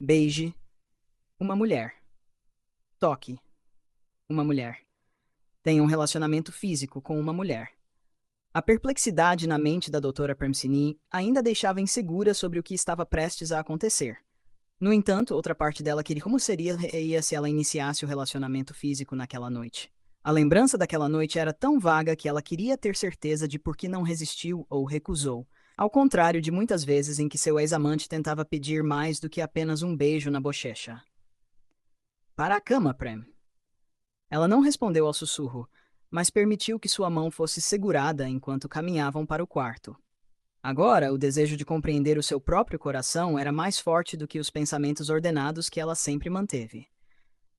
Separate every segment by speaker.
Speaker 1: Beije uma mulher. Toque uma mulher. Tenha um relacionamento físico com uma mulher. A perplexidade na mente da doutora Premsini ainda deixava insegura sobre o que estava prestes a acontecer. No entanto, outra parte dela queria como seria se ela iniciasse o relacionamento físico naquela noite. A lembrança daquela noite era tão vaga que ela queria ter certeza de por que não resistiu ou recusou, ao contrário de muitas vezes em que seu ex-amante tentava pedir mais do que apenas um beijo na bochecha. Para a cama, Prem. Ela não respondeu ao sussurro, mas permitiu que sua mão fosse segurada enquanto caminhavam para o quarto. Agora, o desejo de compreender o seu próprio coração era mais forte do que os pensamentos ordenados que ela sempre manteve.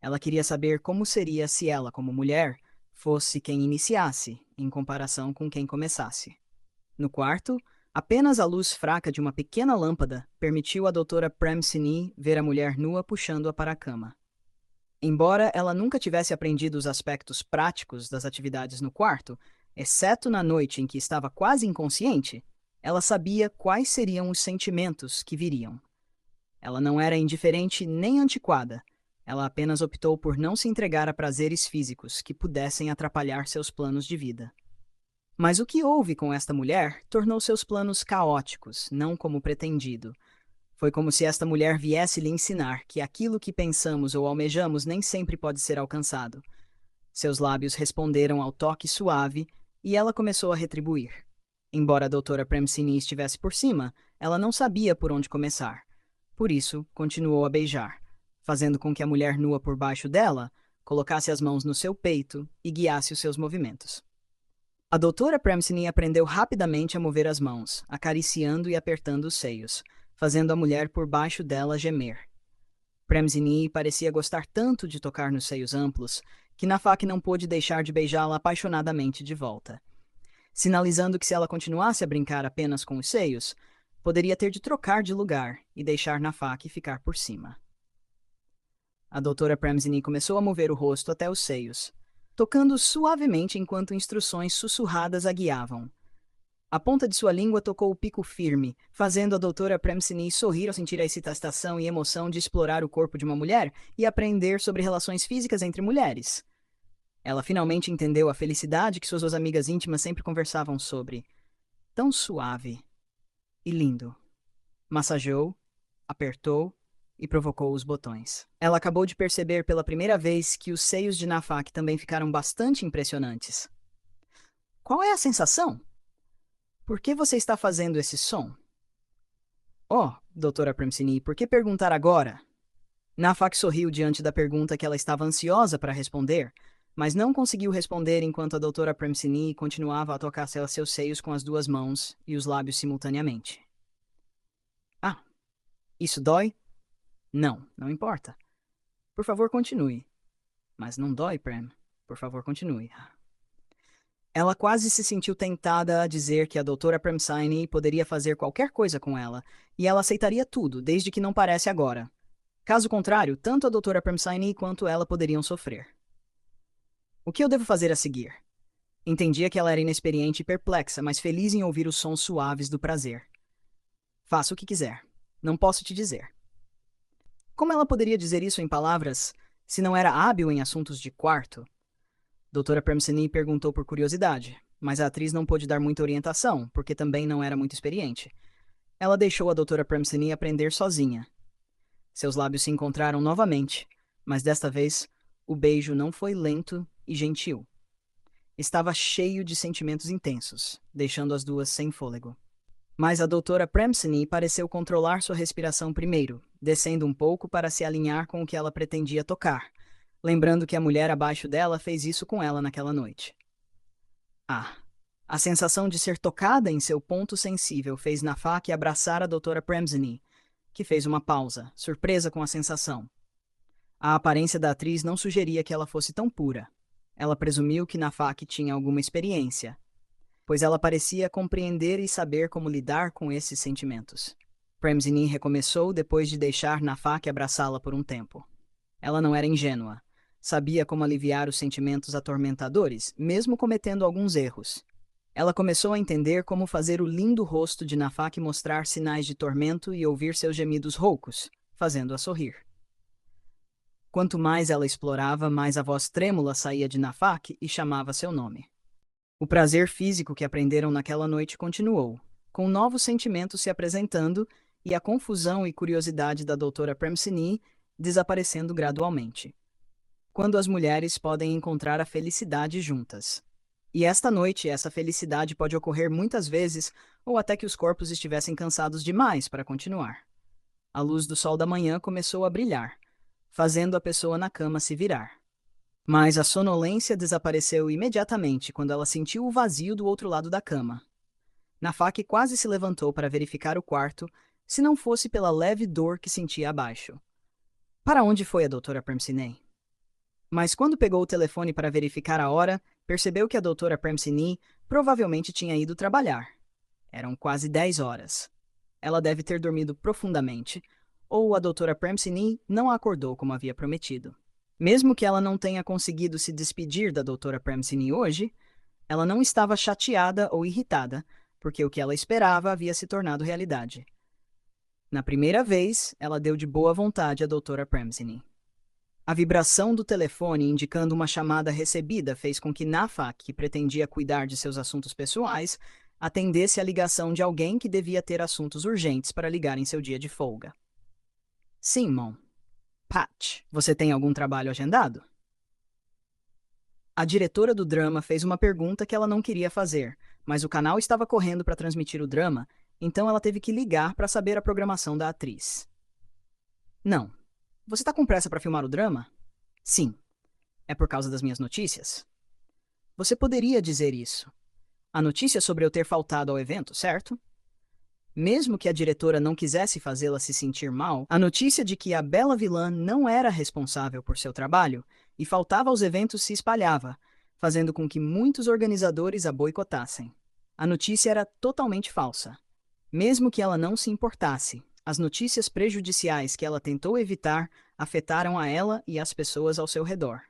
Speaker 1: Ela queria saber como seria se ela, como mulher, fosse quem iniciasse, em comparação com quem começasse. No quarto, apenas a luz fraca de uma pequena lâmpada permitiu à doutora Premsini ver a mulher nua puxando-a para a cama. Embora ela nunca tivesse aprendido os aspectos práticos das atividades no quarto, exceto na noite em que estava quase inconsciente, ela sabia quais seriam os sentimentos que viriam. Ela não era indiferente nem antiquada. Ela apenas optou por não se entregar a prazeres físicos que pudessem atrapalhar seus planos de vida. Mas o que houve com esta mulher tornou seus planos caóticos, não como pretendido. Foi como se esta mulher viesse lhe ensinar que aquilo que pensamos ou almejamos nem sempre pode ser alcançado. Seus lábios responderam ao toque suave e ela começou a retribuir. Embora a doutora Premsini estivesse por cima, ela não sabia por onde começar. Por isso, continuou a beijar, fazendo com que a mulher nua por baixo dela colocasse as mãos no seu peito e guiasse os seus movimentos. A doutora Premsini aprendeu rapidamente a mover as mãos, acariciando e apertando os seios, fazendo a mulher por baixo dela gemer. Premsini parecia gostar tanto de tocar nos seios amplos que Nafak não pôde deixar de beijá-la apaixonadamente de volta, sinalizando que se ela continuasse a brincar apenas com os seios, poderia ter de trocar de lugar e deixar Nafak ficar por cima. A doutora Premsini começou a mover o rosto até os seios, tocando suavemente enquanto instruções sussurradas a guiavam. A ponta de sua língua tocou o pico firme, fazendo a doutora Premsini sorrir ao sentir a excitação e emoção de explorar o corpo de uma mulher e aprender sobre relações físicas entre mulheres. Ela finalmente entendeu a felicidade que suas duas amigas íntimas sempre conversavam sobre. Tão suave e lindo. Massageou, apertou e provocou os botões. Ela acabou de perceber pela primeira vez que os seios de Nafak também ficaram bastante impressionantes. Qual é a sensação? Por que você está fazendo esse som? Oh, doutora Premsini, por que perguntar agora? Nafak sorriu diante da pergunta que ela estava ansiosa para responder, mas não conseguiu responder enquanto a doutora Premsini continuava a tocar seus seios com as duas mãos e os lábios simultaneamente. Ah, isso dói? Não, não importa. Por favor, continue. Mas não dói, Prem. Por favor, continue. Ela quase se sentiu tentada a dizer que a doutora Premsini poderia fazer qualquer coisa com ela, e ela aceitaria tudo, desde que não parece agora. Caso contrário, tanto a doutora Premsini quanto ela poderiam sofrer. O que eu devo fazer a seguir? Entendia que ela era inexperiente e perplexa, mas feliz em ouvir os sons suaves do prazer. Faça o que quiser. Não posso te dizer. Como ela poderia dizer isso em palavras, se não era hábil em assuntos de quarto? Doutora Premsini perguntou por curiosidade, mas a atriz não pôde dar muita orientação, porque também não era muito experiente. Ela deixou a doutora Premsini aprender sozinha. Seus lábios se encontraram novamente, mas desta vez o beijo não foi lento e gentil. Estava cheio de sentimentos intensos, deixando as duas sem fôlego. Mas a doutora Premsini pareceu controlar sua respiração primeiro, descendo um pouco para se alinhar com o que ela pretendia tocar, lembrando que a mulher abaixo dela fez isso com ela naquela noite. Ah, a sensação de ser tocada em seu ponto sensível fez Nafak abraçar a doutora Premsini, que fez uma pausa, surpresa com a sensação. A aparência da atriz não sugeria que ela fosse tão pura. Ela presumiu que Nafak tinha alguma experiência, pois ela parecia compreender e saber como lidar com esses sentimentos. Premsini recomeçou depois de deixar Nafak abraçá-la por um tempo. Ela não era ingênua. Sabia como aliviar os sentimentos atormentadores, mesmo cometendo alguns erros. Ela começou a entender como fazer o lindo rosto de Nafak mostrar sinais de tormento e ouvir seus gemidos roucos, fazendo-a sorrir. Quanto mais ela explorava, mais a voz trêmula saía de Nafak e chamava seu nome. O prazer físico que aprenderam naquela noite continuou, com novos sentimentos se apresentando e a confusão e curiosidade da doutora Premsini desaparecendo gradualmente. Quando as mulheres podem encontrar a felicidade juntas. E esta noite, essa felicidade pode ocorrer muitas vezes, ou até que os corpos estivessem cansados demais para continuar. A luz do sol da manhã começou a brilhar, fazendo a pessoa na cama se virar. Mas a sonolência desapareceu imediatamente quando ela sentiu o vazio do outro lado da cama. Nafak quase se levantou para verificar o quarto, se não fosse pela leve dor que sentia abaixo. Para onde foi a doutora Premsini? Mas quando pegou o telefone para verificar a hora, percebeu que a doutora Premsini provavelmente tinha ido trabalhar. Eram quase 10 horas. Ela deve ter dormido profundamente, ou a doutora Premsini não a acordou como havia prometido. Mesmo que ela não tenha conseguido se despedir da doutora Premsini hoje, ela não estava chateada ou irritada, porque o que ela esperava havia se tornado realidade. Na primeira vez, ela deu de boa vontade à doutora Premsini. A vibração do telefone indicando uma chamada recebida fez com que Nafak, que pretendia cuidar de seus assuntos pessoais, atendesse a ligação de alguém que devia ter assuntos urgentes para ligar em seu dia de folga. Sim, Mom. Pat, você tem algum trabalho agendado? A diretora do drama fez uma pergunta que ela não queria fazer, mas o canal estava correndo para transmitir o drama, então ela teve que ligar para saber a programação da atriz. Não. Você está com pressa para filmar o drama? Sim. É por causa das minhas notícias? Você poderia dizer isso. A notícia sobre eu ter faltado ao evento, certo? Mesmo que a diretora não quisesse fazê-la se sentir mal, a notícia de que a bela vilã não era responsável por seu trabalho e faltava aos eventos se espalhava, fazendo com que muitos organizadores a boicotassem. A notícia era totalmente falsa. Mesmo que ela não se importasse, as notícias prejudiciais que ela tentou evitar afetaram a ela e as pessoas ao seu redor.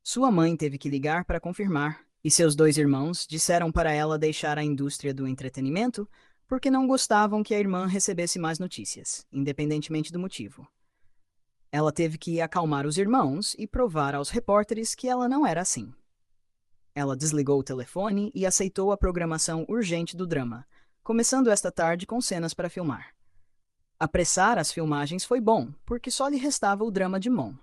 Speaker 1: Sua mãe teve que ligar para confirmar, e seus 2 irmãos disseram para ela deixar a indústria do entretenimento porque não gostavam que a irmã recebesse mais notícias, independentemente do motivo. Ela teve que acalmar os irmãos e provar aos repórteres que ela não era assim. Ela desligou o telefone e aceitou a programação urgente do drama, começando esta tarde com cenas para filmar. Apressar as filmagens foi bom, porque só lhe restava o drama de Mon.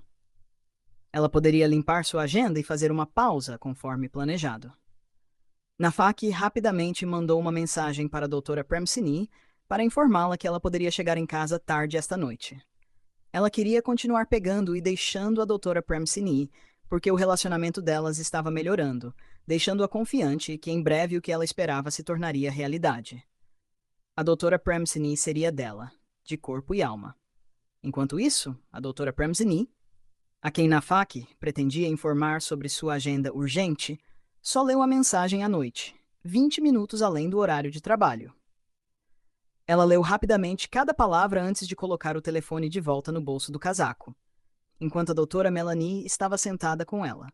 Speaker 1: Ela poderia limpar sua agenda e fazer uma pausa conforme planejado. Nafak rapidamente mandou uma mensagem para a doutora Premsini para informá-la que ela poderia chegar em casa tarde esta noite. Ela queria continuar pegando e deixando a doutora Premsini, porque o relacionamento delas estava melhorando, deixando-a confiante que em breve o que ela esperava se tornaria realidade. A doutora Premsini seria dela, de corpo e alma. Enquanto isso, a doutora Premsini, a quem Nafak pretendia informar sobre sua agenda urgente, só leu a mensagem à noite, 20 minutos além do horário de trabalho. Ela leu rapidamente cada palavra antes de colocar o telefone de volta no bolso do casaco, enquanto a doutora Melanie estava sentada com ela.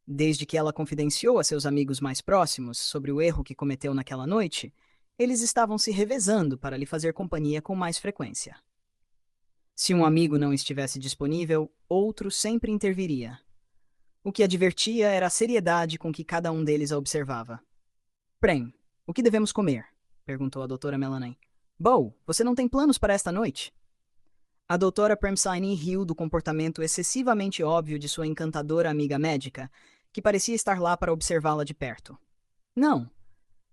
Speaker 1: Desde que ela confidenciou a seus amigos mais próximos sobre o erro que cometeu naquela noite, eles estavam se revezando para lhe fazer companhia com mais frequência. Se um amigo não estivesse disponível, outro sempre interviria. O que a divertia era a seriedade com que cada um deles a observava. Prem, o que devemos comer? Perguntou a doutora Melanie. Bo, você não tem planos para esta noite? A doutora Premsini riu do comportamento excessivamente óbvio de sua encantadora amiga médica, que parecia estar lá para observá-la de perto. Não.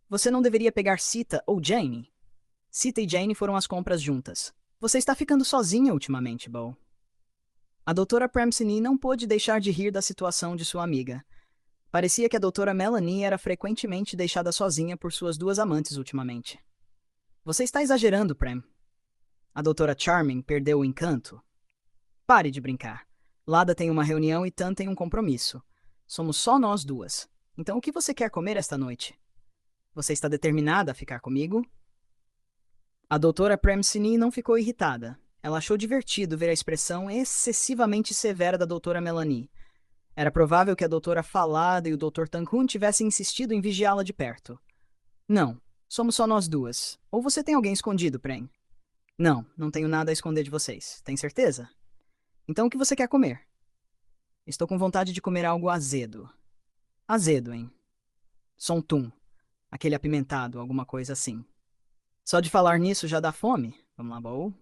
Speaker 1: Você não deveria pegar Sita ou Jane. Sita e Jane foram às compras juntas. Você está ficando sozinha ultimamente, Bo. A doutora Premsini não pôde deixar de rir da situação de sua amiga. Parecia que a doutora Melanie era frequentemente deixada sozinha por suas 2 amantes ultimamente. Você está exagerando, Prem. A doutora Charming perdeu o encanto. Pare de brincar. Lada tem uma reunião e Tan tem um compromisso. Somos só nós duas. Então o que você quer comer esta noite? Você está determinada a ficar comigo? A doutora Premsini não ficou irritada. Ela achou divertido ver a expressão excessivamente severa da doutora Melanie. Era provável que a doutora Falada e o Dr. Tankun tivessem insistido em vigiá-la de perto. Não, somos só nós duas. Ou você tem alguém escondido, Prem? Não, não tenho nada a esconder de vocês. Tem certeza? Então o que você quer comer? Estou com vontade de comer algo azedo. Azedo, hein? Sontum. Aquele apimentado, alguma coisa assim. Só de falar nisso já dá fome. Vamos lá, Bowl.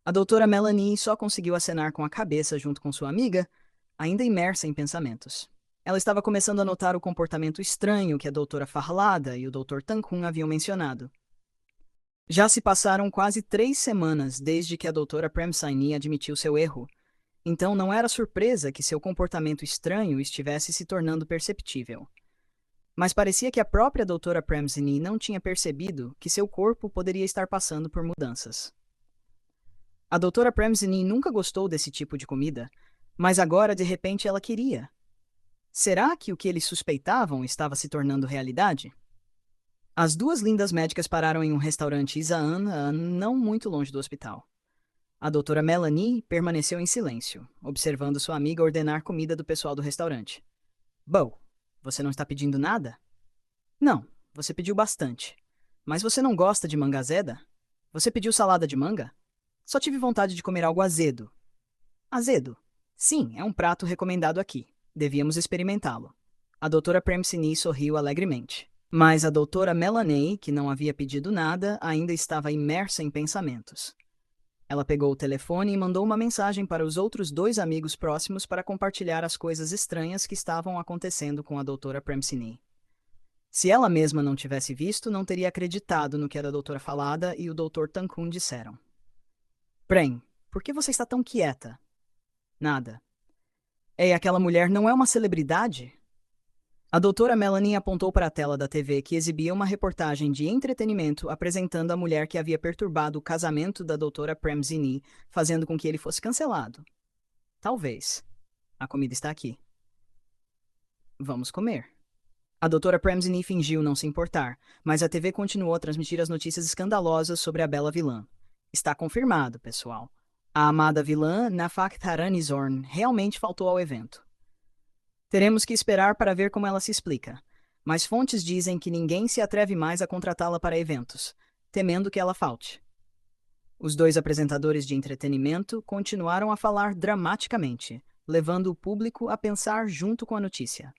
Speaker 1: A doutora Melanie só conseguiu acenar com a cabeça junto com sua amiga, ainda imersa em pensamentos. Ela estava começando a notar o comportamento estranho que a doutora Farlada e o doutor Tankun haviam mencionado. Já se passaram quase 3 semanas desde que a doutora Premsaini admitiu seu erro, então não era surpresa que seu comportamento estranho estivesse se tornando perceptível. Mas parecia que a própria doutora Premsaini não tinha percebido que seu corpo poderia estar passando por mudanças. A doutora Premsaini nunca gostou desse tipo de comida, mas agora de repente ela queria. Será que o que eles suspeitavam estava se tornando realidade? As duas lindas médicas pararam em um restaurante Isaan, não muito longe do hospital. A doutora Melanie permaneceu em silêncio, observando sua amiga ordenar comida do pessoal do restaurante. Bo, você não está pedindo nada? Não, você pediu bastante. Mas você não gosta de manga azeda? Você pediu salada de manga? Só tive vontade de comer algo azedo. Azedo? Sim, é um prato recomendado aqui. Devíamos experimentá-lo. A doutora Premsini sorriu alegremente. Mas a doutora Melanie, que não havia pedido nada, ainda estava imersa em pensamentos. Ela pegou o telefone e mandou uma mensagem para os outros 2 amigos próximos para compartilhar as coisas estranhas que estavam acontecendo com a doutora Premsini. Se ela mesma não tivesse visto, não teria acreditado no que a doutora Falada e o doutor Tankun disseram. Prem, por que você está tão quieta? Nada. Ei, aquela mulher não é uma celebridade? A doutora Melanie apontou para a tela da TV que exibia uma reportagem de entretenimento apresentando a mulher que havia perturbado o casamento da doutora Premzini, fazendo com que ele fosse cancelado. Talvez. A comida está aqui. Vamos comer. A doutora Premzini fingiu não se importar, mas a TV continuou a transmitir as notícias escandalosas sobre a bela vilã. Está confirmado, pessoal. A amada vilã, Nafak Taranizorn, realmente faltou ao evento. Teremos que esperar para ver como ela se explica. Mas fontes dizem que ninguém se atreve mais a contratá-la para eventos, temendo que ela falte. Os 2 apresentadores de entretenimento continuaram a falar dramaticamente, levando o público a pensar junto com a notícia.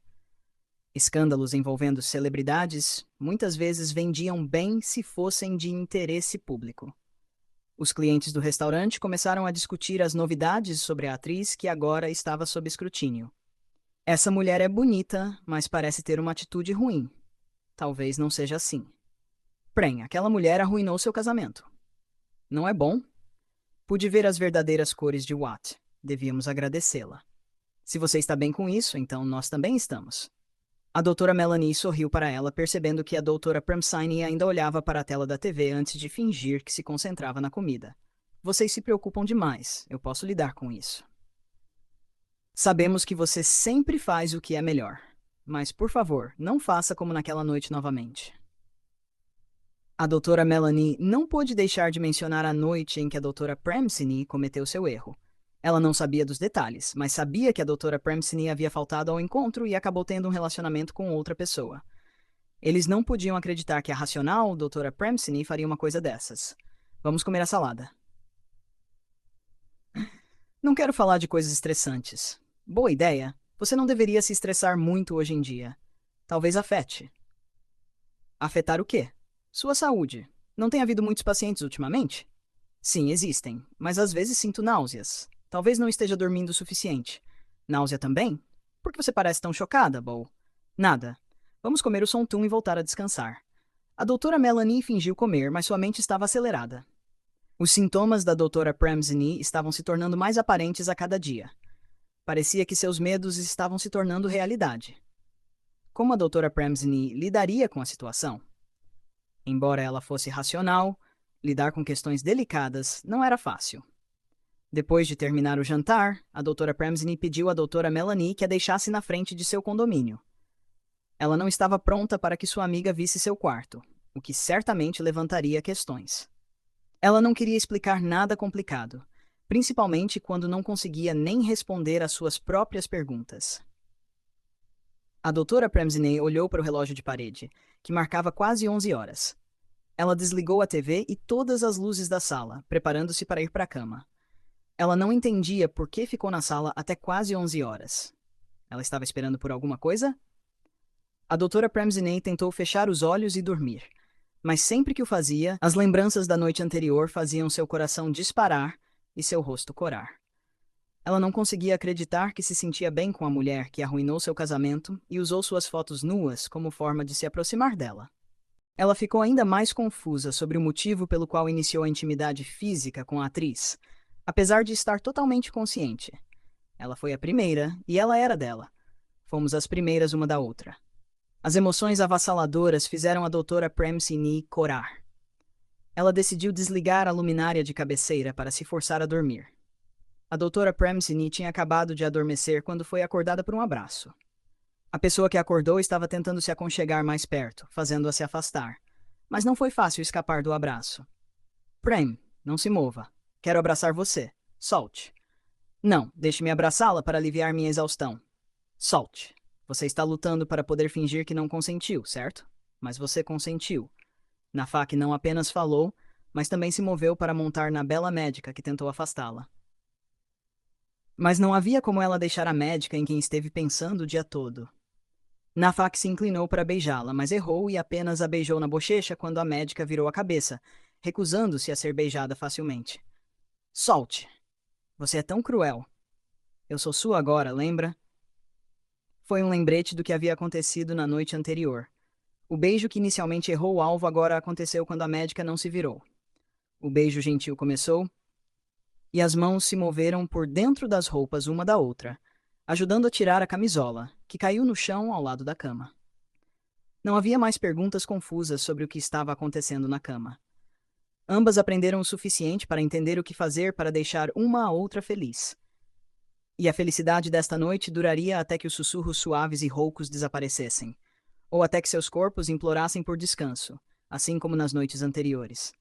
Speaker 1: Escândalos envolvendo celebridades muitas vezes vendiam bem se fossem de interesse público. Os clientes do restaurante começaram a discutir as novidades sobre a atriz que agora estava sob escrutínio. Essa mulher é bonita, mas parece ter uma atitude ruim. Talvez não seja assim. Prem, aquela mulher arruinou seu casamento. Não é bom? Pude ver as verdadeiras cores de Watt. Devíamos agradecê-la. Se você está bem com isso, então nós também estamos. A doutora Melanie sorriu para ela, percebendo que a doutora Premsini ainda olhava para a tela da TV antes de fingir que se concentrava na comida. Vocês se preocupam demais. Eu posso lidar com isso. Sabemos que você sempre faz o que é melhor. Mas, por favor, não faça como naquela noite novamente. A doutora Melanie não pôde deixar de mencionar a noite em que a doutora Premsini cometeu seu erro. Ela não sabia dos detalhes, mas sabia que a doutora Premsini havia faltado ao encontro e acabou tendo um relacionamento com outra pessoa. Eles não podiam acreditar que a racional doutora Premsini faria uma coisa dessas. Vamos comer a salada. Não quero falar de coisas estressantes. Boa ideia. Você não deveria se estressar muito hoje em dia. Talvez afete. Afetar o quê? Sua saúde. Não tem havido muitos pacientes ultimamente? Sim, existem, mas às vezes sinto náuseas. Talvez não esteja dormindo o suficiente. Náusea também? Por que você parece tão chocada, Bo? Nada. Vamos comer o sontum e voltar a descansar. A doutora Melanie fingiu comer, mas sua mente estava acelerada. Os sintomas da doutora Premsini estavam se tornando mais aparentes a cada dia. Parecia que seus medos estavam se tornando realidade. Como a doutora Premsini lidaria com a situação? Embora ela fosse racional, lidar com questões delicadas não era fácil. Depois de terminar o jantar, a doutora Premsini pediu à doutora Melanie que a deixasse na frente de seu condomínio. Ela não estava pronta para que sua amiga visse seu quarto, o que certamente levantaria questões. Ela não queria explicar nada complicado, principalmente quando não conseguia nem responder às suas próprias perguntas. A doutora Premsini olhou para o relógio de parede, que marcava quase 11 horas. Ela desligou a TV e todas as luzes da sala, preparando-se para ir para a cama. Ela não entendia por que ficou na sala até quase 11 horas. Ela estava esperando por alguma coisa? A doutora Premsney tentou fechar os olhos e dormir, mas sempre que o fazia, as lembranças da noite anterior faziam seu coração disparar e seu rosto corar. Ela não conseguia acreditar que se sentia bem com a mulher que arruinou seu casamento e usou suas fotos nuas como forma de se aproximar dela. Ela ficou ainda mais confusa sobre o motivo pelo qual iniciou a intimidade física com a atriz, apesar de estar totalmente consciente. Ela foi a primeira e ela era dela. Fomos as primeiras uma da outra. As emoções avassaladoras fizeram a doutora Premsney corar. Ela decidiu desligar a luminária de cabeceira para se forçar a dormir. A doutora Premsney tinha acabado de adormecer quando foi acordada por um abraço. A pessoa que acordou estava tentando se aconchegar mais perto, fazendo-a se afastar. Mas não foi fácil escapar do abraço. Prem, não se mova. Quero abraçar você. Solte. Não, deixe-me abraçá-la para aliviar minha exaustão. Solte. Você está lutando para poder fingir que não consentiu, certo? Mas você consentiu. Nafak não apenas falou, mas também se moveu para montar na bela médica que tentou afastá-la. Mas não havia como ela deixar a médica em quem esteve pensando o dia todo. Nafak se inclinou para beijá-la, mas errou e apenas a beijou na bochecha quando a médica virou a cabeça, recusando-se a ser beijada facilmente. Solte! Você é tão cruel. Eu sou sua agora, lembra? Foi um lembrete do que havia acontecido na noite anterior. O beijo que inicialmente errou o alvo agora aconteceu quando a médica não se virou. O beijo gentil começou, e as mãos se moveram por dentro das roupas uma da outra, ajudando a tirar a camisola, que caiu no chão ao lado da cama. Não havia mais perguntas confusas sobre o que estava acontecendo na cama. Ambas aprenderam o suficiente para entender o que fazer para deixar uma a outra feliz. E a felicidade desta noite duraria até que os sussurros suaves e roucos desaparecessem, ou até que seus corpos implorassem por descanso, assim como nas noites anteriores.